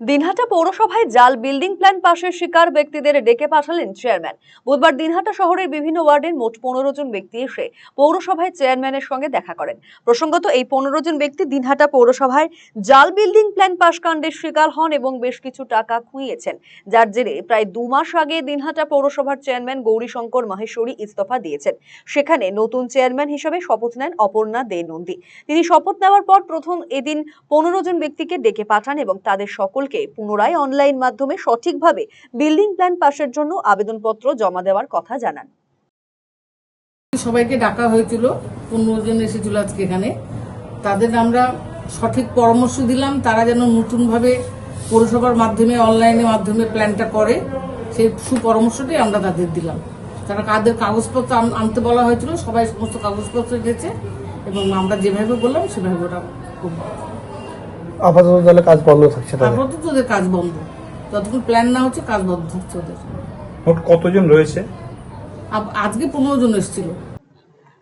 দিনহাটা পৌরসভায় জাল building plan পাশের শিকার ব্যক্তিদের ডেকে পাঠালেন চেয়ারম্যান। বুধবার দিনহাটা শহরের বিভিন্ন ওয়ার্ডের মোট 15 জন ব্যক্তি এসে পৌরসভায় চেয়ারম্যানের সঙ্গে দেখা করেন। প্রসঙ্গত, এই 15 জন ব্যক্তি দিনহাটা পৌরসভায় জাল বিল্ডিং প্ল্যান পাশ কাণ্ডের শিকার হন এবং বেশ কিছু টাকা খুইয়েছেন, যার জেরে প্রায় 2 মাস আগে দিনহাটা পৌরসভার চেয়ারম্যান গৌরীশঙ্কর মাহেশ্বরী ইস্তফা দিয়েছেন। সেখানে নতুন চেয়ারম্যান হিসেবে শপথ নেন অপর্ণা দে নন্দী। তিনি শপথ নেওয়ার পর প্রথম এদিন 15 জন ব্যক্তিকে ডেকে পাঠান এবং তাদের সকলকে পুনরায় অনলাইন মাধ্যমে সঠিকভাবে বিল্ডিং প্ল্যান পাশের জন্য আবেদনপত্র জমা দেওয়ার কথা জানান। সবাইকে ডাকা হয়েছিল, 15 জন এসেছিল আজকে এখানে। তাদের আমরা সঠিক পরামর্শ দিলাম, তারা যেন নতুনভাবে পৌরসভার মাধ্যমে অনলাইনের মাধ্যমে প্ল্যানটা করে, সেই সুপরামর্শটাই আমরা তাদের দিলাম। তারা কাদের কাগজপত্র আনতে বলা হয়েছিল, সবাই সমস্ত কাগজপত্র দিয়েছে এবং আমরা যেভাবে বললাম সেভাবে ওরা করবো। আপাতত তাহলে কাজ বন্ধ থাকছে? আপাতত ওদের কাজ বন্ধ, যতক্ষণ প্ল্যান না হচ্ছে কাজ বন্ধ থাকছে ওদের। মোট কতজন রয়েছে? আজকে 15 জন এসেছিল।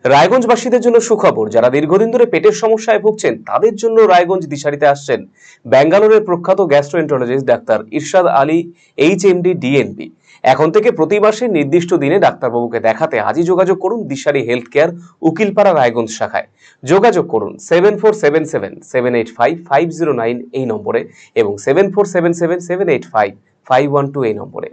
রায়গঞ্জবাসীদের জন্য সুখবর, যারা দীর্ঘদিন ধরে পেটের সমস্যায় ভুগছেন তাদের জন্য রায়গঞ্জ দিশারিতে আসছেন ব্যাঙ্গালোরের প্রখ্যাত গ্যাস্ট্রোএন্টারোলজিস্ট ডাক্তার ইরশাদ আলী, এইচএমডি, ডিএনবি। এখন থেকে প্রতি মাসে নির্দিষ্ট দিনে ডাক্তারবাবুকে দেখাতে আজই যোগাযোগ করুন দিশারি হেলথ কেয়ার, উকিলপাড়া, রায়গঞ্জ শাখায়। যোগাযোগ করুন 7477785509 এই নম্বরে এবং 7477785512 এই নম্বরে।